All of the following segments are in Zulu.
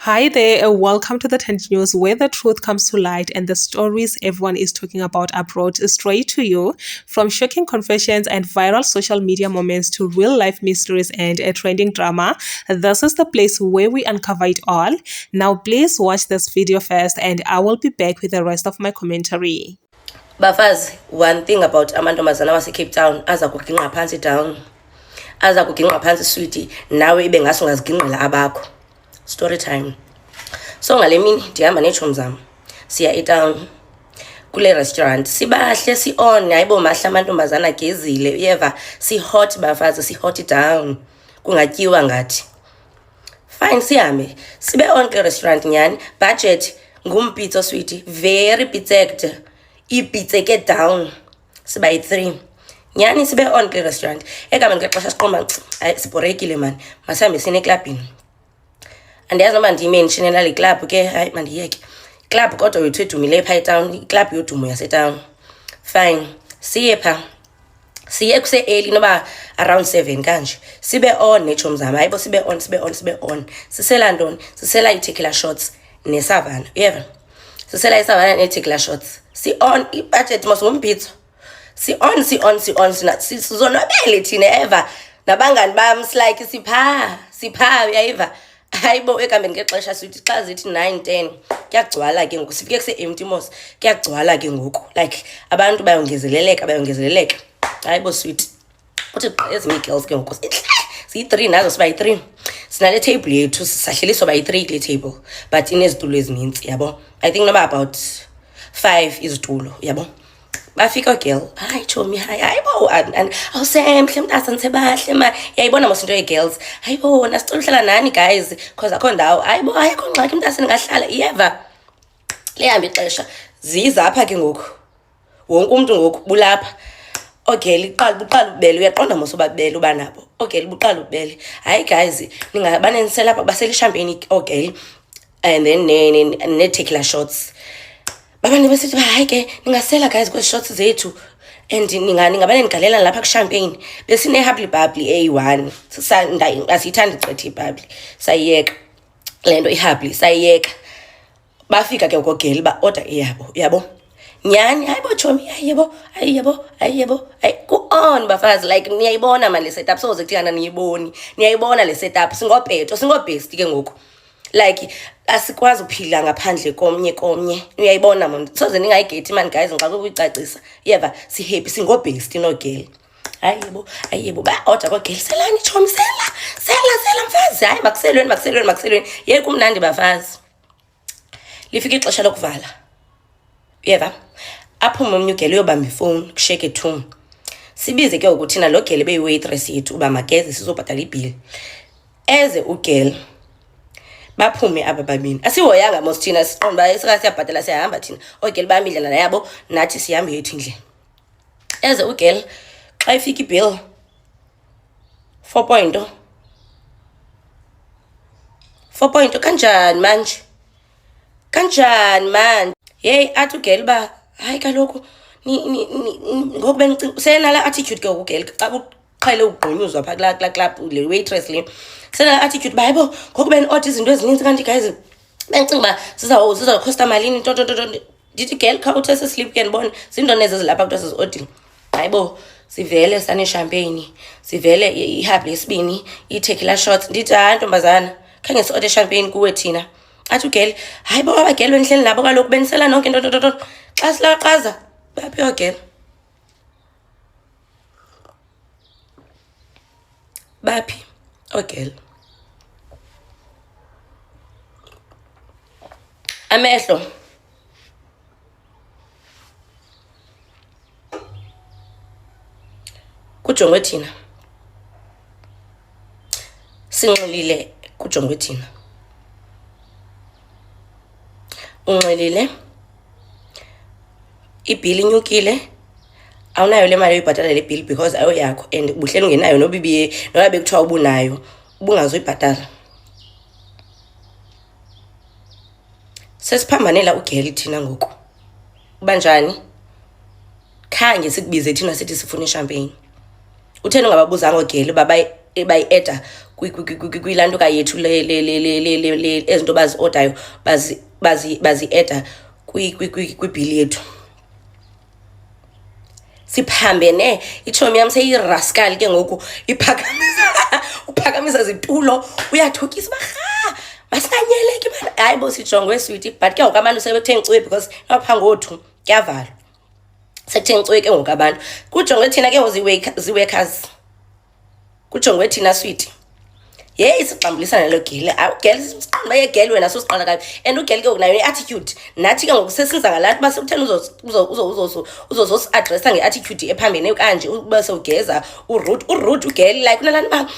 Hi there, and welcome to the Tent News, where the truth comes to light and the stories everyone is talking about are brought straight to you. From shocking confessions and viral social media moments to real life mysteries and a trending drama, this is the place where we uncover it all. Now, please watch this video first, and I will be back with the rest of my commentary. Bafazi, one thing about amantombazana wase-Cape Town aza kuginqa phansi down, aza kuginqa phansi sweetie, nawe ibe ngaso ungaziginqela abakho. Story time. So ngale mini ndihamba neetshomi zam siya etown kule restaurant, sibahle si-on, hayibo mahle amantombazana agezile, uyeva si-hot bafazi, si-hot down, kungatyiwa ngathi. Fine, sihambe sibe on kule restaurant nyani, budget ngumpitso sweetie, very pizzeked, ipitseke down, siba yi-3 nyani sibe on kule restaurant. Egameni kwexesha siqomba hayi sibhorekile mani, masihambe sine eklabhini. Andiyazi noba ndiyimenshine le club ke, hayi mandiyeke club kodwa wethu edumile pha etown, iclub yodumo yasetown. Fine, siye pha, siye kuse-early noba around 7 kanje, sibe on neetshomi zam, hayibo sibe on. Sisela ntoni? Sisela ii-tequila shots nesavana, uyeva? Sisela isavana nee-tequila shots, si-on, ibudget mos ngumpitso. Si-on, sizonwabele thina eva nabangani bam, silike sipha, uyayiva? Hayibo ekambeni ngexesha sithi xa zithi 9-10 kuyagcwala ke ngoku, sifike kuse-empty mos, kuyagcwala ke ngoku, like abantu bayongezeleleka. Hayibo sweet, uthi ezinye ii-girls ke ngoku siyi-3 nazo, siba yi-3 sinale table yethu, sisahleliswa bayi-3 kule table, but inezitulo ezinintsi, yabo. I think noba about 5 izitulo, yabo. Bafika girl, hayi chomi, hayibo awusemhle mntasa, sebahle ma, yayibona mos into ye-girls, hayibo nasicela uhlala nani guys cause akho ndawo, hayibo ayikho ngxaki mntasa ningahlala, iyeva? Lihamba ixesha ziza apha ke ngoku, wonke umntu ngoku bulapha. Okay, buqala ubele, uyaqonda mos ubabele uba nabo. Okay, buqala ubele, hayi guys ningabanenisela apha, basela ishampeni, okay, and then ne-tequila shots. Babantu besithi hayi ke ningasela guys kwezi shots zethu and ningabane nigalela lapha kushampeni. Besine-hubbly bubbly eyi-1, asiyithandi gqitha ibhabli, sayiyeka le nto ihubbly, sayiyeka. Bafika ke ngogeli ba-order eyabo, yabo nyani, hayibo chomi, ayiyebo, ku-on bafazi, like niyayibona mani le setup, soze kuthiyana niyiboni, niyayibona le setup, singobhesti ke ngoku, like asikwazi uphila ngaphandle komnye, uyayibona mona, soze ningayigethi mani guys nxa kukuyicacisa, yeva? Si-happy, singobhesti nogeli. Ayiyebo ba-order kogeli, selani chomi, sela mfazi, hayi makuselweni, yeka umnandi bafazi. Lifika ixesha lokuvala, uyeva? Aphume omnye ugeli uyobamba ifowuni kusheke 2, sibize ke ukuthina lo geli beyi-waitress yethu uba mageze sizobhatala ibhili. Eze ugeli baphume aba babini, asihoyanga mos thina, siqonda uba siyabhatala siyahamba thina, ogeli bahamba indlela yabo, nathi sihambe yethu indlela. Eze ugeli xa ifika ibill 4 point, kanjani manje, yeyi athi ugeli uba hayi kaloku ngoku bendicinga, senala attitude ke ugeli xa uqhele ugqunyuzwa phaa kulaa club, le waitress le, senala attitude uba hayibo ngoku beni-order izinto ezininzi kanti guys bendicinga uba zizawukhosta malini nto. Ndithi girl khawuthi sesleep ke ndibone zintoni ezi zilapha kuthiwa sizi-odile. Hayibo sivele saneshampeyini, sivele ihabli yesibini, ii-tequila shots. Ndithi hayi ntombazana khange si-ode champagne kuwe thina. Athi ugeli hayibo abageli benihleli nabo kaloku benisela nonke nto. Xa silaqaza baphi ogeli, baphi ogeli? Amehlo kujongwe thina, sinxilile kujongwe thina. Unxilile, ibhili inyukile, awunayo le mali yoyibhatala le bhili because ayoyakho and buhleli ungenayo noba bekuthiwa ubunayo ubungazoyibhatala. Sesiphambanela ugeli thina ngoku, uba njani? Khange sikubize thina sithi sifuna ishampeyini. Utheni ungababuzanga ogeli uba bayi-eda kwilaa nto kayethu ezi nto baziodayo bazi-eda kwibhili yethu. Siphambene, itshomi yam seyiraskali ke ngoku, uphakamisa zitulo, uyathukisa uba rha, masinganyeleki bana. Hayi bo, sijongwe switi, but ke ngoku abantu sebethenga icwe because apha ngo-2 kuyavalwa. Sekuthenga icwe ke ngoku abantu, kujongwe thina ke ngoku zii-workers, kujongwe thina switi. Yeyi sixambulisana nalo gele, ugele siqonda yegele wena sosiqala kabi, and ugele ke ngoku nayo ne-attitude. Nathi ke ngoku sesenza ngalathi uba sekutheni uzosi-adressa nge-attitude ephambene kanje, uba sewugeza urude ugele, like unalani uba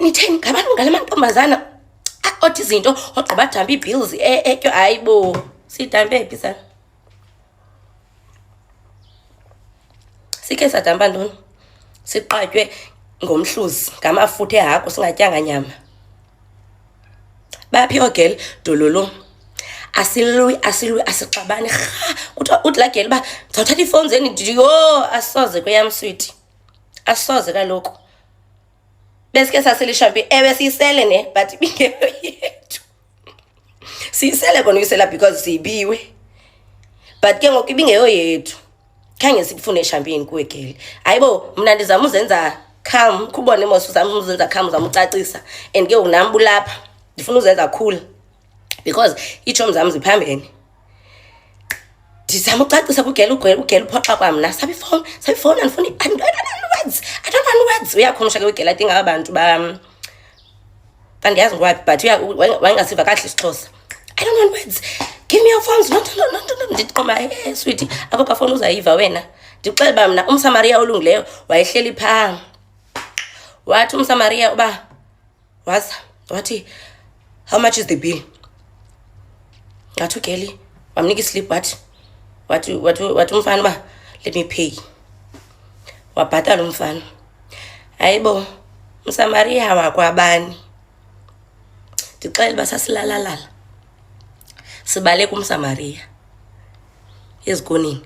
nitheni ngabantu ngala mantombazana othi izinto ogqiba dampa ii-bills etyo. Hayi bo, sidampe phi sana? Sikhe sadampa ntoni? Siqatywe ngomhluzi, ngamafutha ehagu, singatyanga nyama. Baphi oogele? Dololo. Asilwi asixabani rha. Uthi laa gele uba ndizawuthatha iifowuni zeni, yho asoze kweyam switi, asoze kaloku. Besike sasele ishampi, ewe siyisele ne, but ibingeyo yethu. Siyisele kona uyisela because siyibiwe, but ke ngoku ibingeyo yethu. Khange sikufune eshampini kuwe gele. Hayi bo, mna ndizama uzenza calm, kubone mos uzama uzenza calm, uzama ucacisa, and ke ngoku nam bulapha ndifuna uzenza cool because iitshomi zam ziphambene. Ndizama ucacisa kugele, ugele uphoxa kwamna, sabifowuni andifuni, I don't want words. Uyakhumsha ke ugele, I think aba bantu andiyazi ngowaphi, but wayengasiva kahle isiXhosa. I don't want words, give me your phones. No. Ndiqoma sweetie, akho phone uzayiva wena. Ndixela uba mna umSamaria olungileyo wayehleli phaa, wathi umSamaria uba wathi how much is the bill? Ngathi ugeli wamnika islip, wathi umfana uba let me pay. Wabhatala umfana. Hayi bo, umSamaria wakwabani. Ndixela uba sasilalalala, sibaleka umSamaria ezikoneni.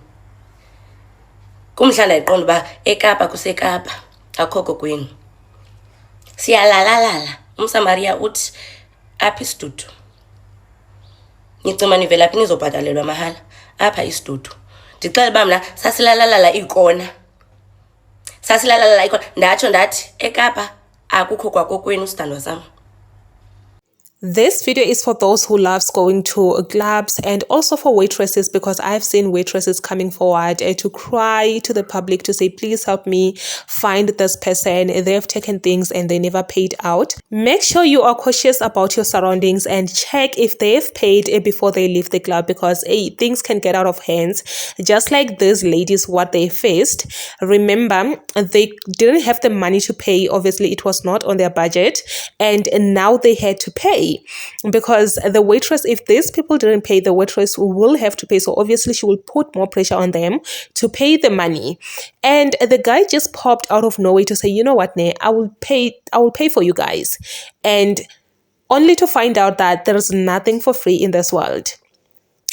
Kumhla ndayiqonda uba eKapa kuseKapa, akho kokwenu. Siyalalalala, umSamaria uthi apha isidudu. Nicima nivela phi nizobhatalelwa mahala? Apha isidudu. Ndixela uba mna sasilalalala ikona. Ndatsho ndathi eKapa akukho kwakokwenu sithandwa sam. This video is for those who loves going to clubs and also for waitresses, because I've seen waitresses coming forward to cry to the public to say, please help me find this person. They've taken things and they never paid out. Make sure you are cautious about your surroundings and check if they've paid before they leave the club, because things can get out of hands. Just like these ladies, what they faced. Remember, they didn't have the money to pay. Obviously, it was not on their budget, and now they had to pay. Because the waitress, if these people didn't pay, the waitress will have to pay. So obviously she will put more pressure on them to pay the money. And the guy just popped out of nowhere to say, you know what, I will pay for you guys. And only to find out that there is nothing for free in this world.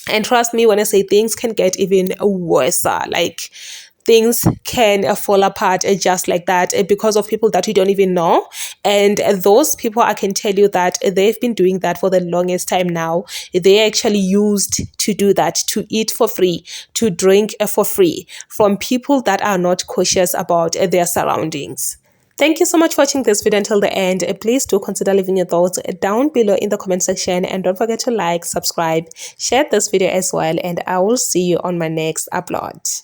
And trust me when I say things can get even worse. Like, things can fall apart just like that because of people that you don't even know. And those people, I can tell you that they've been doing that for the longest time now. They actually used to do that, to eat for free, to drink for free, from people that are not cautious about their surroundings. Thank you so much for watching this video until the end. Please do consider leaving your thoughts down below in the comment section, and don't forget to like, subscribe, share this video as well, and I will see you on my next upload.